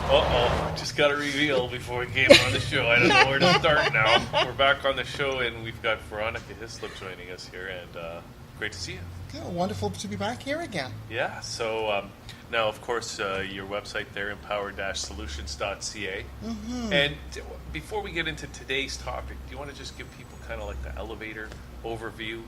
Uh-oh, just got to reveal before we came on the show. I don't know where to start now. We're back on the show, and we've got Veronica Hislop joining us here, and great to see you. Yeah, wonderful to be back here again. Yeah, so now, of course, your website there, empower-solutions.ca. Mm-hmm. And before we get into today's topic, do you want to just give people kind of like the elevator overview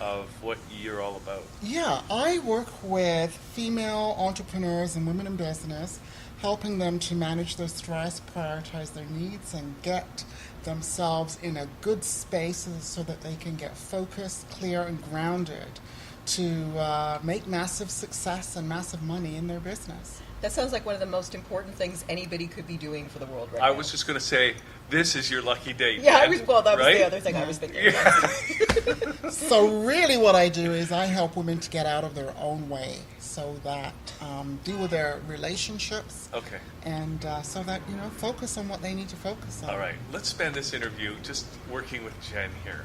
of what you're all about? Yeah, I work with female entrepreneurs and women in business, helping them to manage their stress, prioritize their needs, and get themselves in a good space so that they can get focused, clear, and grounded to make massive success and massive money in their business. That sounds like one of the most important things anybody could be doing for the world right now. I was just going to say, this is your lucky day. Yeah, man, that was right? the other thing I was thinking. Yeah. So really what I do is I help women to get out of their own way so that deal with their relationships. Okay. And so that, focus on what they need to focus on. All right. Let's spend this interview just working with Jen here.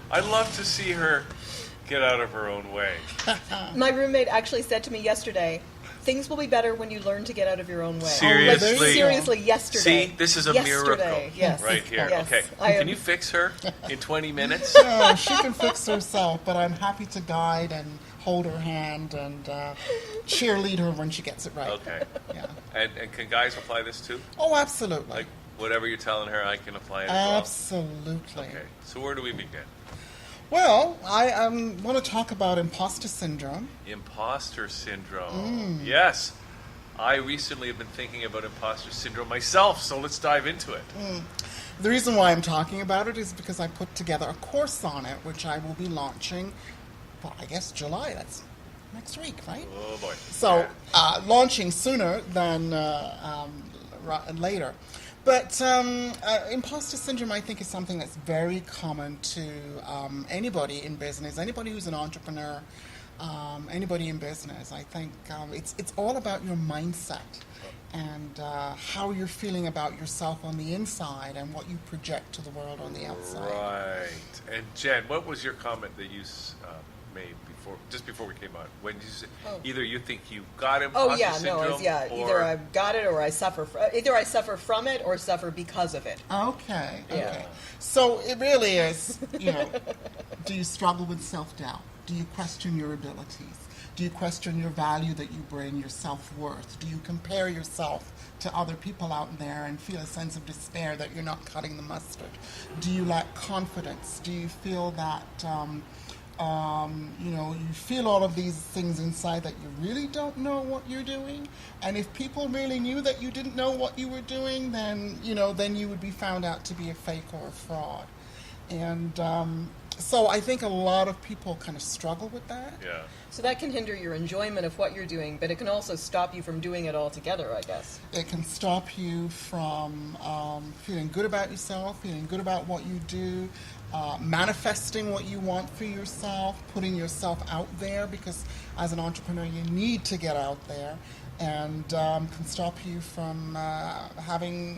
I'd love to see her get out of her own way. My roommate actually said to me yesterday, things will be better when you learn to get out of your own way. Seriously? Like, seriously, yesterday. See, this is a miracle yes. right here. Yes. Okay. Can you fix her in 20 minutes? No, she can fix herself, but I'm happy to guide and hold her hand and cheerlead her when she gets it right. Okay. Yeah. And can guys apply this too? Oh, absolutely. Like, whatever you're telling her, I can apply it as well? Absolutely. Okay. So where do we begin? Well, I want to talk about imposter syndrome. Imposter syndrome. Yes. I recently have been thinking about imposter syndrome myself, so let's dive into it. The reason why I'm talking about it is because I put together a course on it, which I will be launching, well, I guess July. That's next week, right? Oh, boy. So, Yeah. launching sooner than later. But imposter syndrome, I think, is something that's very common to anybody in business, anybody who's an entrepreneur, anybody in business. I think it's all about your mindset and how you're feeling about yourself on the inside and what you project to the world on the outside. Right. And Jen, what was your comment that you made just before we came on? When you said either you think you've got imposter syndrome, either I've got it or I suffer. Either I suffer from it or suffer because of it. Okay. Yeah. So it really is, do you struggle with self-doubt? Do you question your abilities? Do you question your value that you bring, your self-worth? Do you compare yourself to other people out there and feel a sense of despair that you're not cutting the mustard? Do you lack confidence? Do you feel that, you feel all of these things inside that you really don't know what you're doing? And if people really knew that you didn't know what you were doing, then you would be found out to be a fake or a fraud. And so I think a lot of people kind of struggle with that. Yeah. So that can hinder your enjoyment of what you're doing, but it can also stop you from doing it altogether, I guess. It can stop you from feeling good about yourself, feeling good about what you do, manifesting what you want for yourself, putting yourself out there, because as an entrepreneur you need to get out there, and can stop you from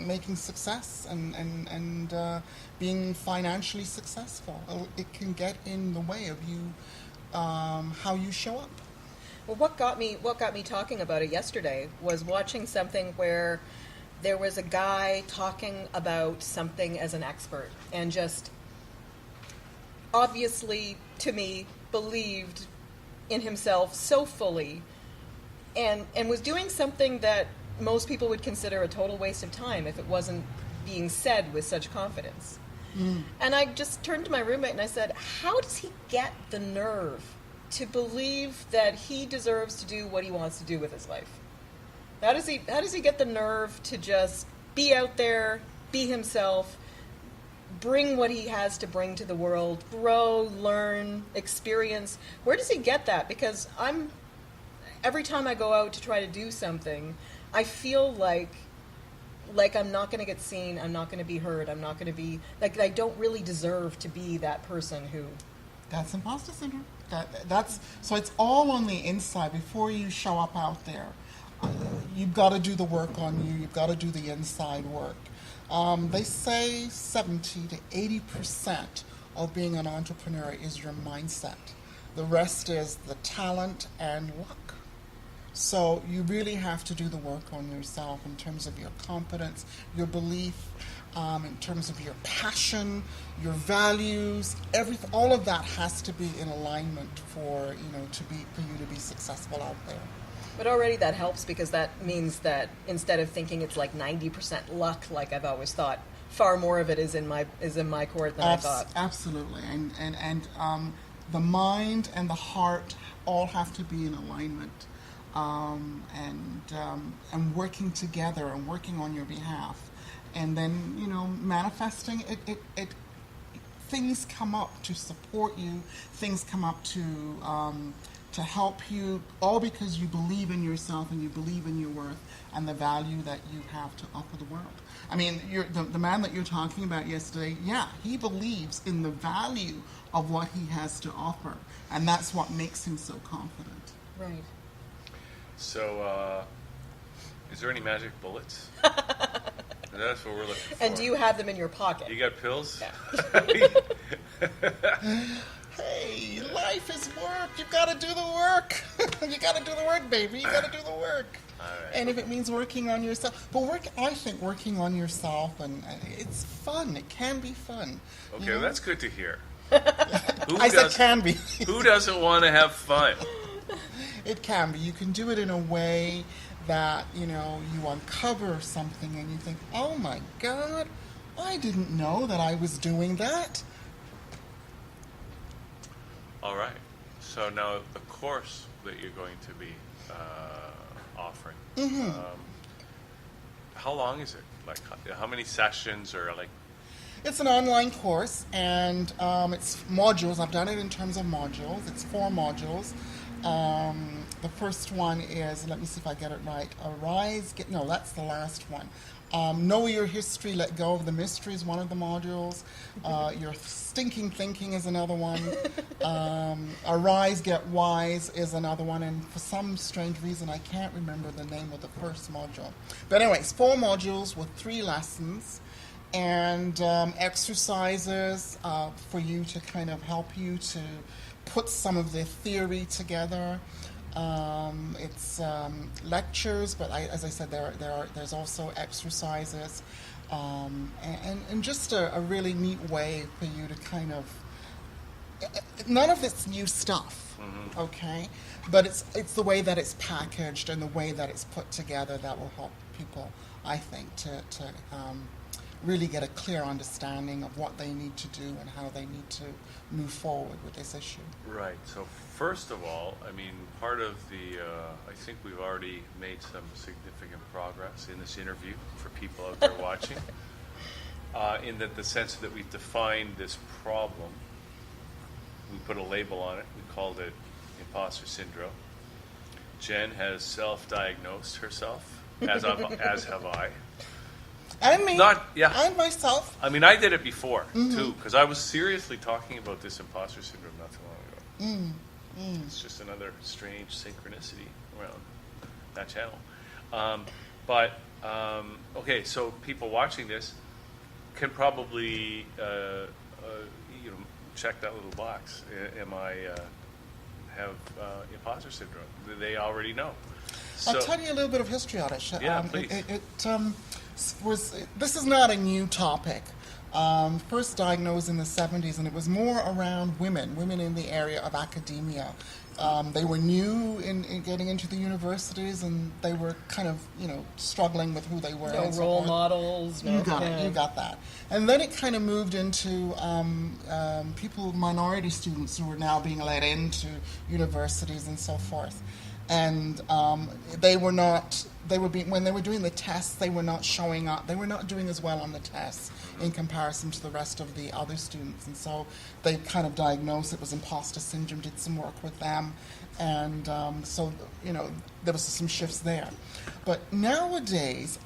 making success and being financially successful. It can get in the way of you, how you show up. Well, what got me talking about it yesterday was watching something where there was a guy talking about something as an expert and just obviously, to me, believed in himself so fully and was doing something that most people would consider a total waste of time if it wasn't being said with such confidence. And I just turned to my roommate and I said, how does he get the nerve to believe that he deserves to do what he wants to do with his life? How does he get the nerve to just be out there, be himself, bring what he has to bring to the world, grow, learn, experience? Where does he get that? Because every time I go out to try to do something, I feel like I'm not going to get seen, I'm not going to be heard, I'm not going to be, like, I don't really deserve to be that person who... That's imposter syndrome. So it's all on the inside before you show up out there. You've got to do the work on you, you've got to do the inside work. They say 70 to 80% of being an entrepreneur is your mindset. The rest is the talent and luck. So you really have to do the work on yourself in terms of your confidence, your belief, in terms of your passion, your values. All of that has to be in alignment for you to be successful out there. But already that helps, because that means that instead of thinking it's like 90% luck, like I've always thought, far more of it is in my court than I thought. Absolutely, and the mind and the heart all have to be in alignment, and working together and working on your behalf, and then manifesting it. Things come up to support you. Things come up to help you, all because you believe in yourself and you believe in your worth and the value that you have to offer the world. I mean, the man that you're talking about yesterday, yeah, he believes in the value of what he has to offer, and that's what makes him so confident. Right. So, is there any magic bullets? That's what we're looking for. And do you have them in your pocket? You got pills? Yeah. Hey, life is work. You've got to do the work. You got to do the work, baby. You got to do the work. All right. And if it means working on yourself, but I think working on yourself, and it's fun. It can be fun. Okay, well, that's good to hear. I said can be. Who doesn't want to have fun? It can be. You can do it in a way that, you uncover something and you think, oh my God, I didn't know that I was doing that. All right. So now the course that you're going to be offering, how long is it? Like, how many sessions, or like? It's an online course, and it's modules. I've done it in terms of modules. It's 4 modules. The first one is, let me see if I get it right. That's the last one. Know your history, let go of the mystery is one of the modules. Your stinking thinking is another one. Arise, get wise is another one. And for some strange reason, I can't remember the name of the first module. But anyways, 4 modules with 3 lessons and exercises for you to kind of help you to put some of the theory together. It's lectures, but as I said, there's also exercises, and just a really neat way for you to kind of. None of it's new stuff, okay, but it's the way that it's packaged and the way that it's put together that will help people, I think, to really get a clear understanding of what they need to do and how they need to move forward with this issue. Right. So first of all, I mean, part of the, I think we've already made some significant progress in this interview for people out there watching, in that the sense that we've defined this problem, we put a label on it, we called it imposter syndrome. Jen has self-diagnosed herself, as have I. And me. And myself. I mean, I did it before, too, because I was seriously talking about this imposter syndrome not too long ago. It's just another strange synchronicity around that channel. Okay, so people watching this can probably, check that little box. Am I have imposter syndrome? They already know. I'll tell you a little bit of history on it. Yeah, please. This is not a new topic. First diagnosed in the 70s, and it was more around women in the area of academia. They were new in getting into the universities, and they were kind of, struggling with who they were. No role models. You got that. And then it kind of moved into minority students who were now being let into universities and so forth. And when they were doing the tests, they were not showing up. They were not doing as well on the tests in comparison to the rest of the other students. And so they kind of diagnosed it was imposter syndrome, did some work with them. And there was some shifts there. But nowadays,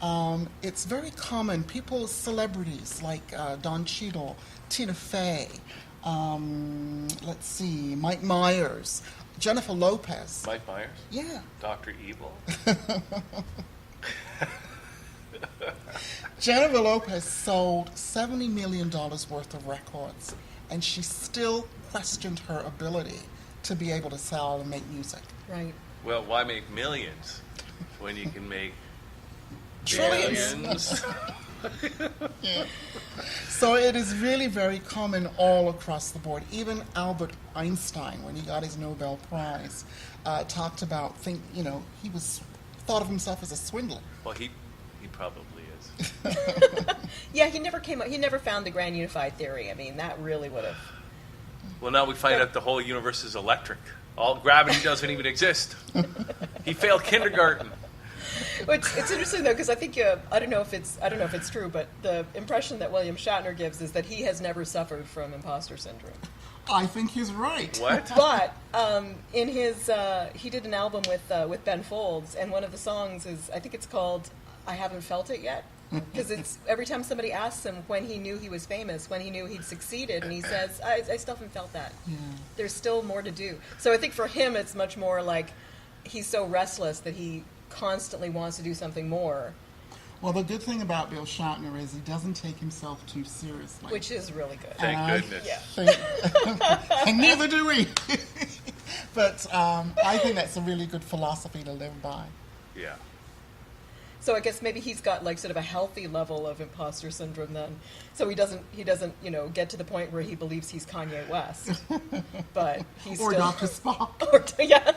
it's very common. Celebrities like Don Cheadle, Tina Fey, Mike Myers, Jennifer Lopez. Mike Myers? Yeah. Dr. Evil? Jennifer Lopez sold $70 million worth of records, and she still questioned her ability to be able to sell and make music. Right. Well, why make millions when you can make Trillions. billions? Yeah. So it is really very common all across the board. Even Albert Einstein, when he got his Nobel Prize, talked about he thought of himself as a swindler. Well, he probably is. Yeah, he never found the grand unified theory. I mean, that really would have. Well, now we find out the whole universe is electric. All gravity doesn't even exist. He failed kindergarten. It's interesting though, because I think I don't know if it's true, but the impression that William Shatner gives is that he has never suffered from imposter syndrome. I think he's right. What? But in his he did an album with Ben Folds, and one of the songs is, I think it's called "I Haven't Felt It Yet," because it's every time somebody asks him when he knew he was famous, when he knew he'd succeeded, and he says, "I still haven't felt that. Yeah. There's still more to do." So I think for him, it's much more like he's so restless that he constantly wants to do something more, Well, the good thing about Bill Shatner is he doesn't take himself too seriously. which is really good. Thank goodness. Yeah. And neither do we. But I think that's a really good philosophy to live by. Yeah. So I guess maybe he's got like sort of a healthy level of imposter syndrome then. So he doesn't get to the point where he believes he's Kanye West, but he's Or still Dr. Spock. yeah.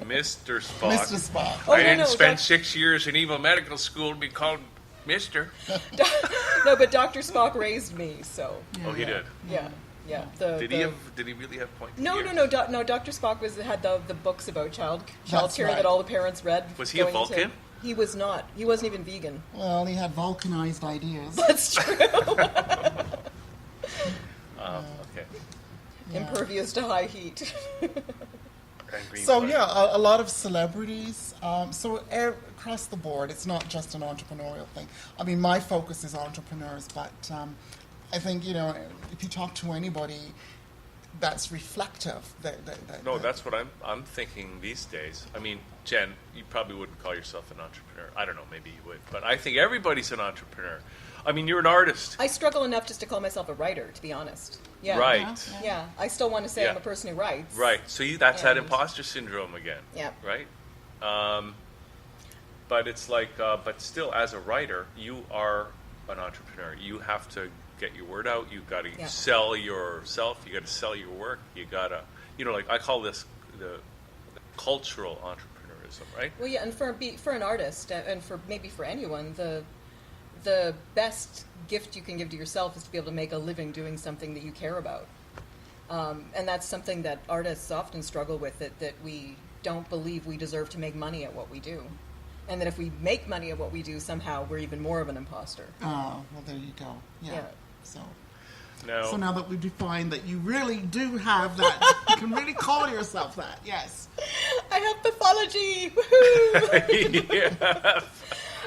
Mr. Spock. Mr. Spock. Oh, I no, didn't no, spend Doc- 6 years in evil medical school to be called Mister. No, but Dr. Spock raised me, so Oh, he did. yeah. Did he really have pointy No, ears? no. Dr. Spock had the books about child That's care right. that all the parents read. Was he a going into- Vulcan? He was not. He wasn't even vegan. Well, he had vulcanized ideas. That's true. Okay. Yeah. Impervious to high heat. And green So flag. yeah, a lot of celebrities. Across the board, it's not just an entrepreneurial thing. I mean, my focus is entrepreneurs, but I think if you talk to anybody, that's reflective. No, that's what I'm thinking these days. I mean, Jen, you probably wouldn't call yourself an entrepreneur. I don't know, maybe you would, but I think everybody's an entrepreneur. I mean, you're an artist, I struggle enough just to call myself a writer, to be honest. Yeah. right? Yeah. I still want to say I'm Yeah. a person who writes. Right. So that's that And- imposter syndrome again. Yeah. Right. But it's like, but still, as a writer, you are an entrepreneur. You have to get your word out. You've got to Yeah. sell yourself. You got to sell your work. You got to, like I call this the cultural entrepreneurism, right? Well, yeah, and for an artist, and maybe for anyone, the best gift you can give to yourself is to be able to make a living doing something that you care about. And that's something that artists often struggle with, that we don't believe we deserve to make money at what we do. And that if we make money at what we do, somehow we're even more of an imposter. Oh, well, there you go. Yeah. Yeah. So now that we've defined that you really do have that, you can really call yourself that. Yes. I have pathology! Woohoo! Yeah.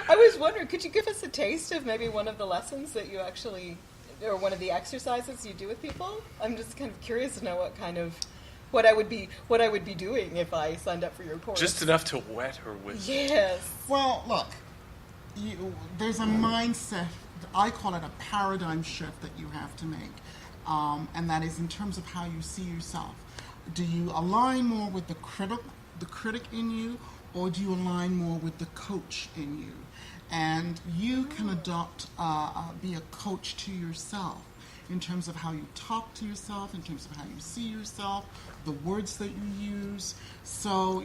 I was wondering, could you give us a taste of maybe one of the lessons that you actually, or one of the exercises you do with people? I'm just kind of curious to know what I would be doing if I signed up for your course. Just enough to wet her whistle. Yes. Well, look, there's a mindset, I call it a paradigm shift that you have to make. And that is in terms of how you see yourself. Do you align more with the critic in you, or do you align more with the coach in you? And you can be a coach to yourself in terms of how you talk to yourself, in terms of how you see yourself, the words that you use. So,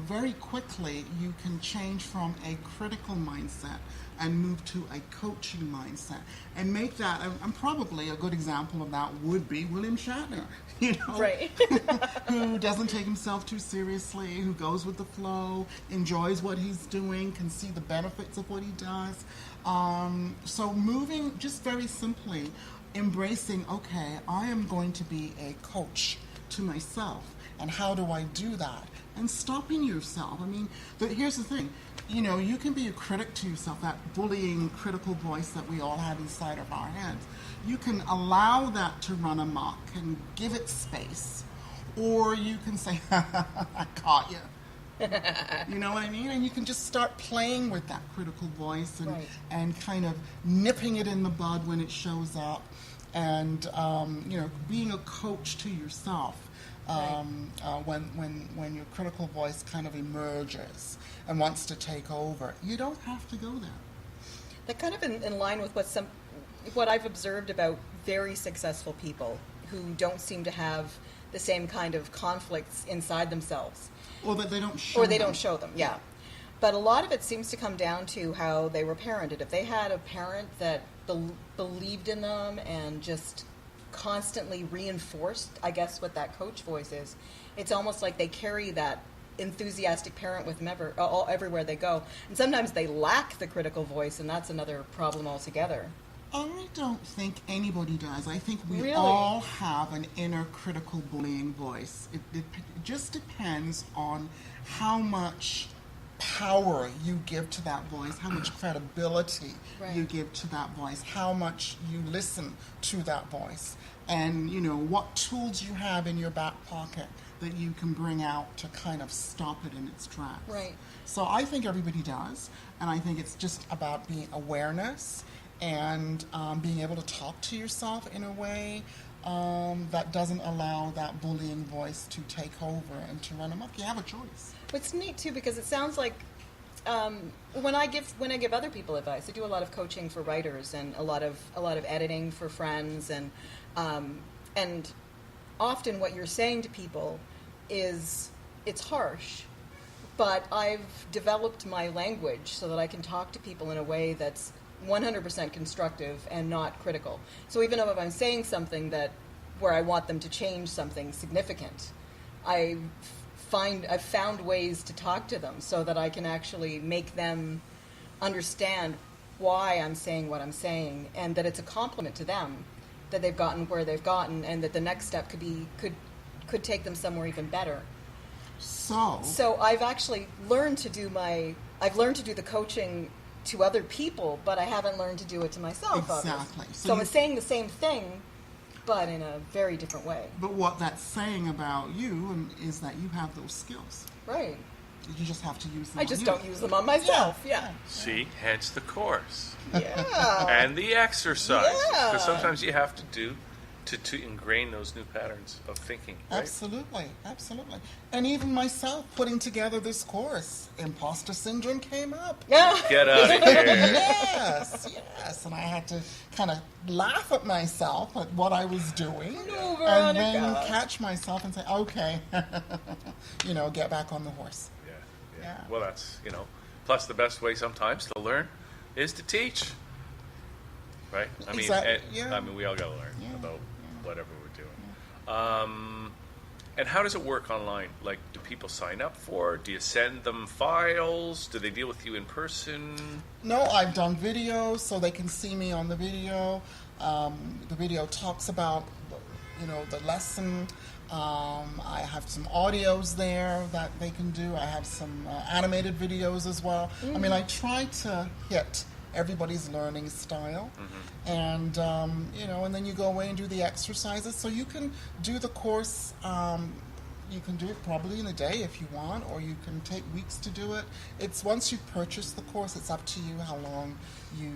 very quickly you can change from a critical mindset and move to a coaching mindset. And make that, and probably a good example of that would be William Shatner, Right. who doesn't take himself too seriously, who goes with the flow, enjoys what he's doing, can see the benefits of what he does. So moving, just very simply, embracing, okay, I am going to be a coach to myself. And how do I do that? And stopping yourself. I mean, here's the thing. You can be a critic to yourself, that bullying, critical voice that we all have inside of our heads. You can allow that to run amok and give it space. Or you can say, I caught you. You know what I mean? And you can just start playing with that critical voice Right. and kind of nipping it in the bud when it shows up. And, being a coach to yourself. when your critical voice kind of emerges and wants to take over. You don't have to go there. That kind of in line with what I've observed about very successful people who don't seem to have the same kind of conflicts inside themselves. Or that they don't show Or they them. don't show them, yeah. But a lot of it seems to come down to how they were parented. If they had a parent that believed in them and just constantly reinforced, I guess, what that coach voice is, it's almost like they carry that enthusiastic parent with them everywhere they go. And sometimes they lack the critical voice, and that's another problem altogether. I don't think anybody does. I think we Really? all have an inner critical bullying voice. It just depends on how much power you give to that voice, how much credibility Right. you give to that voice, how much you listen to that voice, and what tools you have in your back pocket that you can bring out to kind of stop it in its tracks. Right. So I think everybody does, and I think it's just about being awareness and being able to talk to yourself in a way that doesn't allow that bullying voice to take over and to run amok. You have a choice. It's neat too because it sounds like when I give other people advice, I do a lot of coaching for writers and a lot of editing for friends, and often what you're saying to people is it's harsh, but I've developed my language so that I can talk to people in a way that's 100% constructive and not critical. So even though if I'm saying something where I want them to change something significant, I've found ways to talk to them so that I can actually make them understand why I'm saying what I'm saying, and that it's a compliment to them that they've gotten where they've gotten, and that the next step could take them somewhere even better. So I've actually learned to do the coaching to other people, but I haven't learned to do it to myself. Exactly. Obviously. So So I'm saying the same thing, but in a very different way. But what that's saying about you is that you have those skills. Right. You just have to use them. I just don't use them on myself. Yeah. See, hence the course Yeah. and the exercise. Yeah. Because sometimes you have to do to ingrain those new patterns of thinking. Right? Absolutely. And even myself putting together this course, imposter syndrome came up. Yeah. Get out of here. Yes. And I had to kind of laugh at myself at what I was doing. No, And then Veronica. catch myself and say, okay, get back on the horse. Yeah. Yeah. Well, that's, plus the best way sometimes to learn is to teach. Right? I mean, Yeah. we all got to learn Yeah. about whatever we're doing. And how does it work online? Like, do people sign up for it? Do you send them files? Do they deal with you in person? No, I've done videos so they can see me on the video. The video talks about, the lesson. I have some audios there that they can do. I have some animated videos as well. I mean, I try to hit everybody's learning style. And, and then you go away and do the exercises. So you can do the course, you can do it probably in a day if you want, or you can take weeks to do it. It's once you purchase the course, it's up to you how long you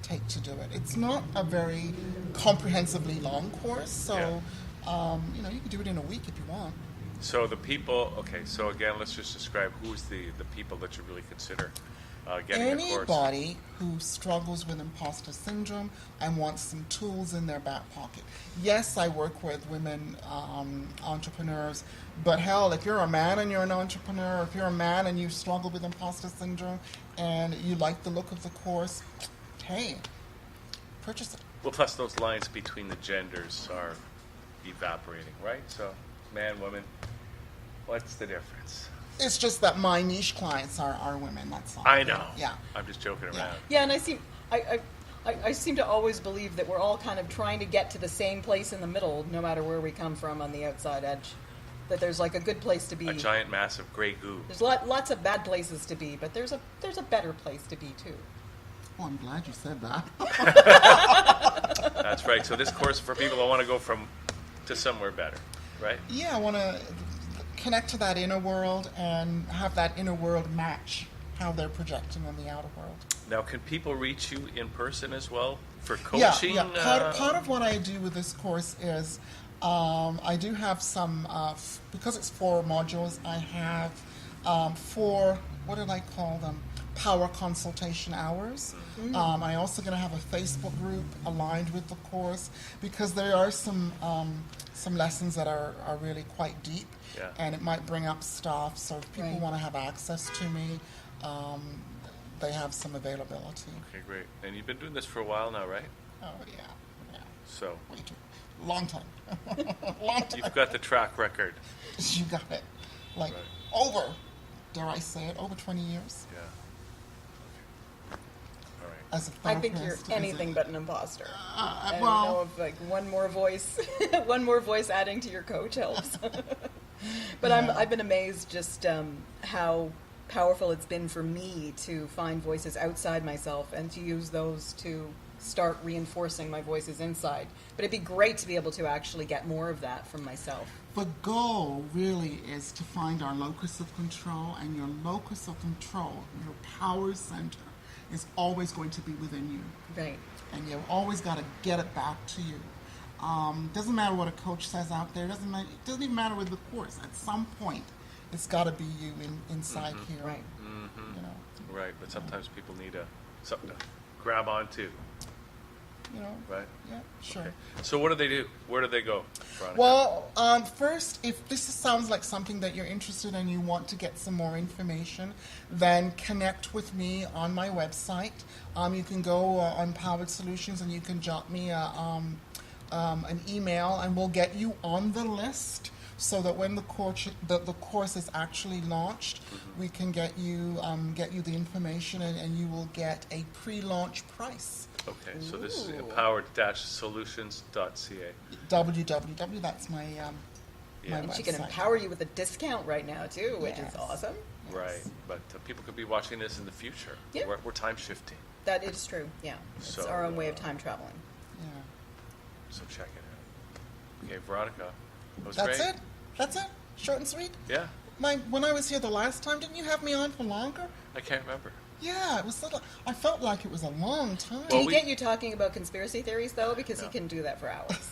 take to do it. It's not a very comprehensively long course, so, you can do it in a week if you want. So the people, so again, let's just describe who's the people that you really consider getting the course. Anybody who struggles with imposter syndrome and wants some tools in their back pocket. Yes, I work with women entrepreneurs, but hell, if you're a man and you're an entrepreneur, if you're a man and you struggle with imposter syndrome and you like the look of the course, hey, purchase it. Well, plus those lines between the genders are evaporating, right? So, man, woman, what's the difference? It's just that my niche clients are women, that's all. I know. Yeah. I'm just joking around. Yeah. Yeah, and I seem to always believe that we're all kind of trying to get to the same place in the middle, no matter where we come from on the outside edge. That there's like a good place to be. A giant, massive gray goo. There's lots of bad places to be, but there's a better place to be too. Oh, I'm glad you said that. That's right. So this course is for people that want to go to somewhere better, right? Yeah, I want to connect to that inner world and have that inner world match how they're projecting on the outer world. Now, can people reach you in person as well for coaching? Yeah. Part of what I do with this course is I do have some, because it's 4 modules, I have 4, what did I call them? Power consultation hours. I also going to have a Facebook group aligned with the course because there are some lessons that are really quite deep, Yeah. and it might bring up stuff. So if people Right. want to have access to me, they have some availability. Okay, great. And you've been doing this for a while now, right? Oh yeah, yeah, So way too long time, long time. you've got the track record. You got it. Like Right. over, dare I say it, over 20 years Yeah. Okay. All right. as a I think you're therapist, as anything but an imposter. I don't well, know if like one more voice, one more voice adding to your coach helps. But I've been amazed just how powerful it's been for me to find voices outside myself and to use those to start reinforcing my voices inside. But it'd be great to be able to actually get more of that from myself. the goal really is to find our locus of control, and your locus of control, your power center, is always going to be within you. Right. And you've always got to get it back to you. Doesn't matter what a coach says out there. It doesn't even matter with the course. At some point, it's got to be you inside here. Right. You know. Right, but sometimes people need something to grab onto, You know. right? Yeah. Sure. Okay. So what do they do? Where do they go, Veronica? Well, first, if this sounds like something that you're interested in and you want to get some more information, then connect with me on my website. You can go on Powered Solutions and you can jot me an email, and we'll get you on the list so that when the course is actually launched, we can get you the information, and you will get a pre-launch price. Okay, so this is Ooh. empowered-solutions.ca. www. That's my Yeah. my And website. she can empower you with a discount right now too, which Yes. is awesome. Right, but people could be watching this in the future. Yeah. We're time shifting, That is true. Yeah, it's So, our own way of time traveling. Yeah. so check it out. Okay, Veronica, that was That's great. it. That's it. Short and sweet. Yeah, When I was here the last time, didn't you have me on for longer? I can't remember. Yeah, it was. I felt like it was a long time. Did Well, he we- get you talking about conspiracy theories though? Because he can do that for hours.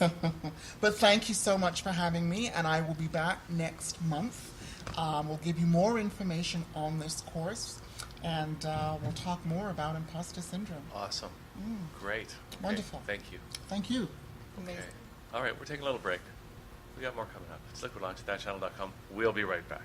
But thank you so much for having me, and I will be back next month. We'll give you more information on this course, and we'll talk more about imposter syndrome. Awesome. Great. Okay, Wonderful. Thank you. Thank you. Amazing. Okay. All right, we're taking a little break. We got more coming up. It's liquidlaunch.channel.com. We'll be right back.